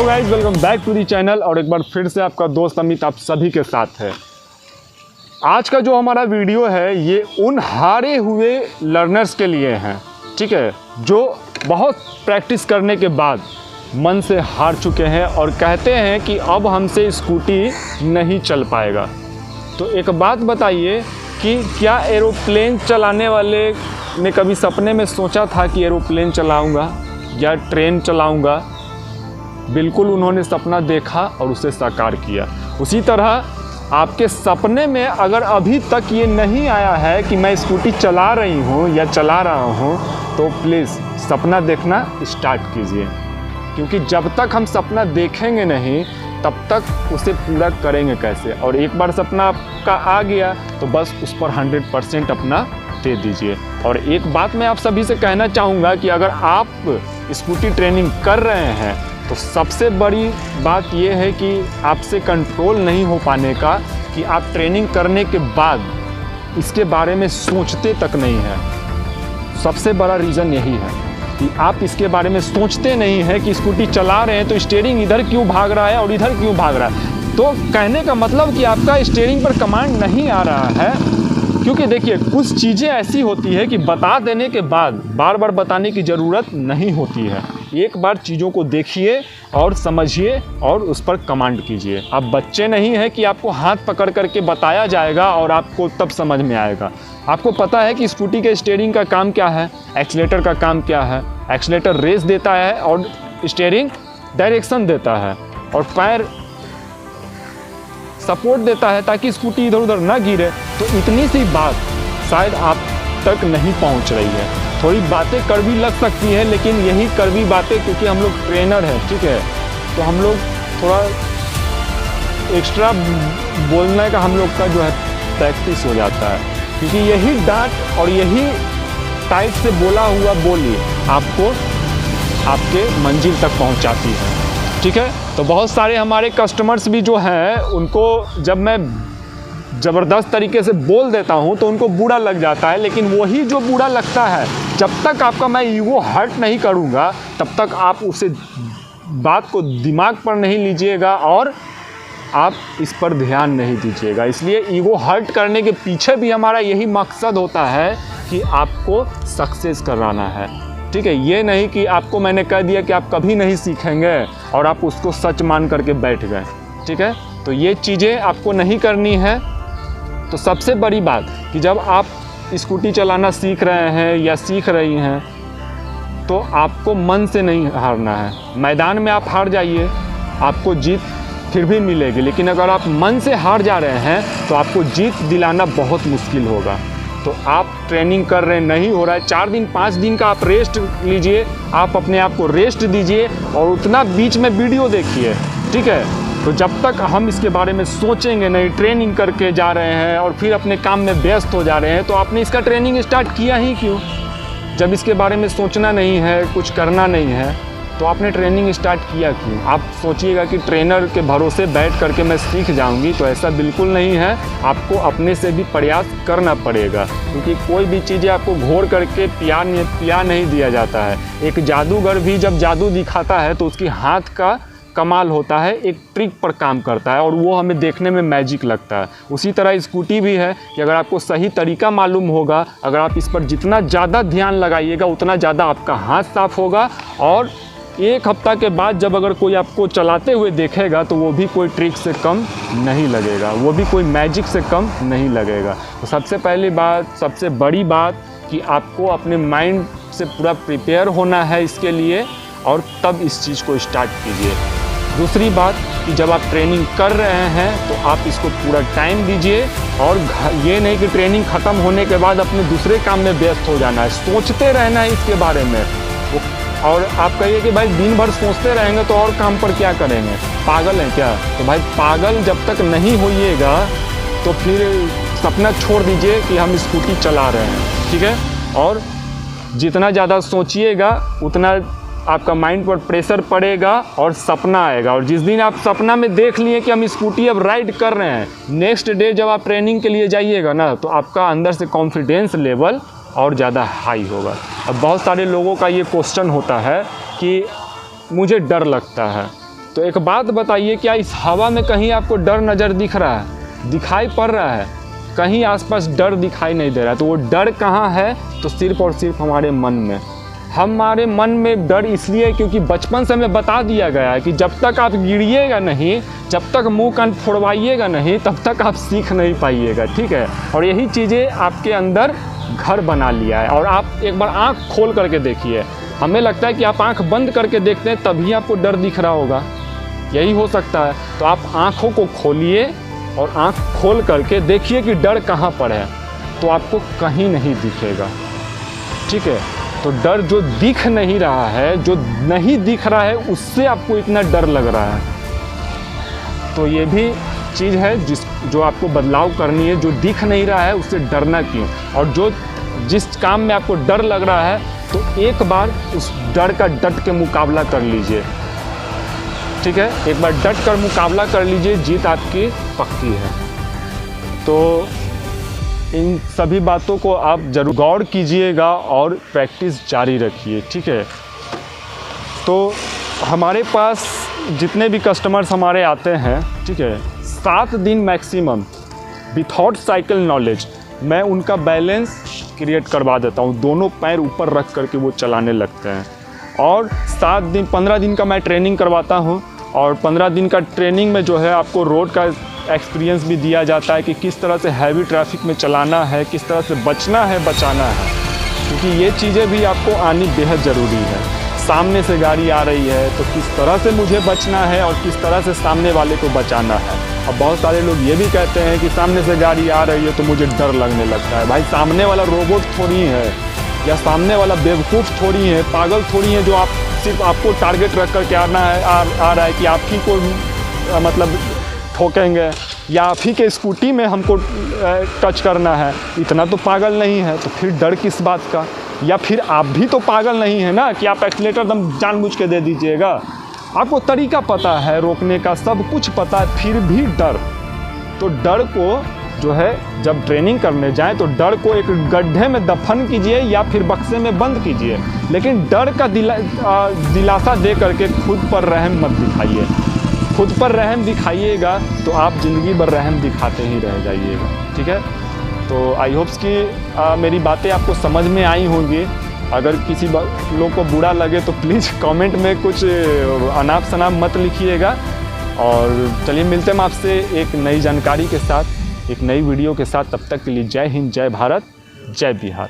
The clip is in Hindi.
Guys, welcome back to the channel. और एक बार फिर से आपका दोस्त अमित आप सभी के साथ है। आज का जो हमारा वीडियो है ये उन हारे हुए लर्नर्स के लिए हैं, ठीक है, जो बहुत प्रैक्टिस करने के बाद मन से हार चुके हैं और कहते हैं कि अब हमसे स्कूटी नहीं चल पाएगा। तो एक बात बताइए कि क्या एरोप्लेन चलाने वाले ने कभी सपने में सोचा था कि एरोप्लेन चलाऊंगा या ट्रेन चलाऊंगा? बिल्कुल उन्होंने सपना देखा और उसे साकार किया। उसी तरह आपके सपने में अगर अभी तक ये नहीं आया है कि मैं स्कूटी चला रही हूँ या चला रहा हूँ, तो प्लीज़ सपना देखना स्टार्ट कीजिए, क्योंकि जब तक हम सपना देखेंगे नहीं तब तक उसे पूरा करेंगे कैसे। और एक बार सपना आपका आ गया तो बस उस पर 100% अपना दे दीजिए। और एक बात मैं आप सभी से कहना चाहूँगा कि अगर आप स्कूटी ट्रेनिंग कर रहे हैं तो सबसे बड़ी बात यह है कि आपसे कंट्रोल नहीं हो पाने का कि आप ट्रेनिंग करने के बाद इसके बारे में सोचते तक नहीं हैं। सबसे बड़ा रीज़न यही है कि आप इसके बारे में सोचते नहीं हैं कि स्कूटी चला रहे हैं तो स्टीयरिंग इधर क्यों भाग रहा है और इधर क्यों भाग रहा है। तो कहने का मतलब कि आपका स्टीयरिंग पर कमांड नहीं आ रहा है, क्योंकि देखिए कुछ चीज़ें ऐसी होती है कि बता देने के बाद बार बार बताने की ज़रूरत नहीं होती है। एक बार चीज़ों को देखिए और समझिए और उस पर कमांड कीजिए। आप बच्चे नहीं हैं कि आपको हाथ पकड़ करके बताया जाएगा और आपको तब समझ में आएगा। आपको पता है कि स्कूटी के स्टीयरिंग का काम क्या है, एक्सीलेटर का काम क्या है। एक्सीलेटर रेस देता है और स्टीयरिंग डायरेक्शन देता है और पैर सपोर्ट देता है ताकि स्कूटी इधर उधर ना गिरे। तो इतनी सी बात शायद आप तक नहीं पहुंच रही है। थोड़ी बातें कड़वी लग सकती है, लेकिन यही कड़वी बातें, क्योंकि हम लोग ट्रेनर हैं, ठीक है, तो हम लोग थोड़ा एक्स्ट्रा बोलने का हम लोग का जो है प्रैक्टिस हो जाता है, क्योंकि यही डांट और यही टाइट से बोला हुआ बोली आपको आपके मंजिल तक पहुंचाती है, ठीक है। तो बहुत सारे हमारे कस्टमर्स भी जो हैं उनको जब मैं ज़बरदस्त तरीके से बोल देता हूं तो उनको बुरा लग जाता है, लेकिन वही जो बुरा लगता है जब तक आपका मैं ईगो हर्ट नहीं करूंगा तब तक आप उसे बात को दिमाग पर नहीं लीजिएगा और आप इस पर ध्यान नहीं दीजिएगा। इसलिए ईगो हर्ट करने के पीछे भी हमारा यही मकसद होता है कि आपको सक्सेस कराना है, ठीक है। ये नहीं कि आपको मैंने कह दिया कि आप कभी नहीं सीखेंगे और आप उसको सच मान करके बैठ गए, ठीक है। तो ये चीज़ें आपको नहीं करनी है। तो सबसे बड़ी बात कि जब आप स्कूटी चलाना सीख रहे हैं या सीख रही हैं तो आपको मन से नहीं हारना है। मैदान में आप हार जाइए, आपको जीत फिर भी मिलेगी, लेकिन अगर आप मन से हार जा रहे हैं तो आपको जीत दिलाना बहुत मुश्किल होगा। तो आप ट्रेनिंग कर रहे नहीं हो रहा है, 4 दिन 5 दिन का आप रेस्ट लीजिए, आप अपने आप को रेस्ट दीजिए और उतना बीच में वीडियो देखिए, ठीक है। तो जब तक हम इसके बारे में सोचेंगे नहीं, ट्रेनिंग करके जा रहे हैं और फिर अपने काम में व्यस्त हो जा रहे हैं, तो आपने इसका ट्रेनिंग स्टार्ट किया ही क्यों? जब इसके बारे में सोचना नहीं है, कुछ करना नहीं है, तो आपने ट्रेनिंग स्टार्ट किया क्यों? आप सोचिएगा कि ट्रेनर के भरोसे बैठ करके मैं सीख जाऊंगी, तो ऐसा बिल्कुल नहीं है। आपको अपने से भी प्रयास करना पड़ेगा, क्योंकि कोई भी चीज़ें आपको घोर करके पिया नहीं दिया जाता है। एक जादूगर भी जब जादू दिखाता है तो उसकी हाथ का कमाल होता है, एक ट्रिक पर काम करता है और वो हमें देखने में मैजिक लगता है। उसी तरह स्कूटी भी है कि अगर आपको सही तरीका मालूम होगा, अगर आप इस पर जितना ज़्यादा ध्यान लगाइएगा उतना ज़्यादा आपका हाथ साफ होगा। और 1 हफ्ता के बाद जब अगर कोई आपको चलाते हुए देखेगा तो वो भी कोई ट्रिक से कम नहीं लगेगा, वो भी कोई मैजिक से कम नहीं लगेगा। तो सबसे पहली बात, सबसे बड़ी बात कि आपको अपने माइंड से पूरा प्रिपेयर होना है इसके लिए, और तब इस चीज़ को स्टार्ट कीजिए। दूसरी बात कि जब आप ट्रेनिंग कर रहे हैं तो आप इसको पूरा टाइम दीजिए, और ये नहीं कि ट्रेनिंग ख़त्म होने के बाद अपने दूसरे काम में व्यस्त हो जाना है, सोचते रहना है इसके बारे में। और आप कहिए कि भाई दिन भर सोचते रहेंगे तो और काम पर क्या करेंगे, पागल हैं क्या? तो भाई पागल जब तक नहीं होइएगा तो फिर सपना छोड़ दीजिए कि हम स्कूटी चला रहे हैं, ठीक है। और जितना ज़्यादा सोचिएगा उतना आपका माइंड पर प्रेशर पड़ेगा और सपना आएगा। और जिस दिन आप सपना में देख लिए कि हम स्कूटी अब राइड कर रहे हैं, नेक्स्ट डे जब आप ट्रेनिंग के लिए जाइएगा ना, तो आपका अंदर से कॉन्फिडेंस लेवल और ज़्यादा हाई होगा। अब बहुत सारे लोगों का ये क्वेश्चन होता है कि मुझे डर लगता है, तो एक बात बताइए, क्या इस हवा में कहीं आपको डर नज़र दिख रहा है, दिखाई पड़ रहा है? कहीं आसपास डर दिखाई नहीं दे रहा है। तो वो डर कहाँ है? तो सिर्फ और सिर्फ हमारे मन में। हमारे मन में डर इसलिए क्योंकि बचपन से हमें बता दिया गया है कि जब तक आप गिरिएगा नहीं, जब तक मुंह कान फोड़वाइएगा नहीं, तब तक आप सीख नहीं पाइएगा, ठीक है। और यही चीज़ें आपके अंदर घर बना लिया है। और आप एक बार आँख खोल करके देखिए। हमें लगता है कि आप आँख बंद करके देखते हैं तभी आपको डर दिख रहा होगा, यही हो सकता है। तो आप आँखों को खोलिए और आँख खोल करके देखिए कि डर कहाँ पर है, तो आपको कहीं नहीं दिखेगा, ठीक है। तो डर जो दिख नहीं रहा है, जो नहीं दिख रहा है, उससे आपको इतना डर लग रहा है। तो ये भी चीज़ है जो आपको बदलाव करनी है। जो दिख नहीं रहा है उससे डरना क्यों? और जिस काम में आपको डर लग रहा है, तो एक बार उस डर का डट के मुकाबला कर लीजिए, ठीक है। एक बार डट कर मुकाबला कर लीजिए, जीत आपकी पक्की है। तो इन सभी बातों को आप जरूर गौर कीजिएगा और प्रैक्टिस जारी रखिए, ठीक है। तो हमारे पास जितने भी कस्टमर्स हमारे आते हैं, ठीक है, 7 दिन मैक्सिमम विथआउट साइकिल नॉलेज मैं उनका बैलेंस क्रिएट करवा देता हूँ। दोनों पैर ऊपर रख करके वो चलाने लगते हैं। और 15 दिन का मैं ट्रेनिंग करवाता हूँ। और 15 दिन का ट्रेनिंग में जो है आपको रोड का एक्सपीरियंस भी दिया जाता है कि किस तरह से हैवी ट्रैफिक में चलाना है, किस तरह से बचना है, बचाना है, क्योंकि ये चीज़ें भी आपको आनी बेहद ज़रूरी है। सामने से गाड़ी आ रही है तो किस तरह से मुझे बचना है और किस तरह से सामने वाले को बचाना है। अब बहुत सारे लोग ये भी कहते हैं कि सामने से गाड़ी आ रही है तो मुझे डर लगने लगता है। भाई, सामने वाला रोबोट थोड़ी है, या सामने वाला बेवकूफ़ थोड़ी है, पागल थोड़ी है, जो आप सिर्फ आपको टारगेट रख कर के आ रहा है कि आप ही को मतलब ठोकेंगे या आप ही के स्कूटी में हमको टच करना है। इतना तो पागल नहीं है, तो फिर डर किस बात का? या फिर आप भी तो पागल नहीं है ना कि आप एक्सीलेटर एकदम जानबूझ के दे दीजिएगा। आपको तरीका पता है रोकने का, सब कुछ पता है, फिर भी डर। तो डर को जो है जब ट्रेनिंग करने जाएं तो डर को एक गड्ढे में दफन कीजिए या फिर बक्से में बंद कीजिए, लेकिन डर का दिलासा दे करके खुद पर रहम मत दिखाइए। खुद पर रहम दिखाइएगा तो आप ज़िंदगी भर रहम दिखाते ही रह जाइएगा, ठीक है। तो आई होप्स कि मेरी बातें आपको समझ में आई होंगी। अगर किसी लोग को बुरा लगे तो प्लीज़ कमेंट में कुछ अनाप शनाप मत लिखिएगा। और चलिए मिलते हैं आपसे एक नई जानकारी के साथ, एक नई वीडियो के साथ। तब तक के लिए जय हिंद, जय भारत, जय बिहार।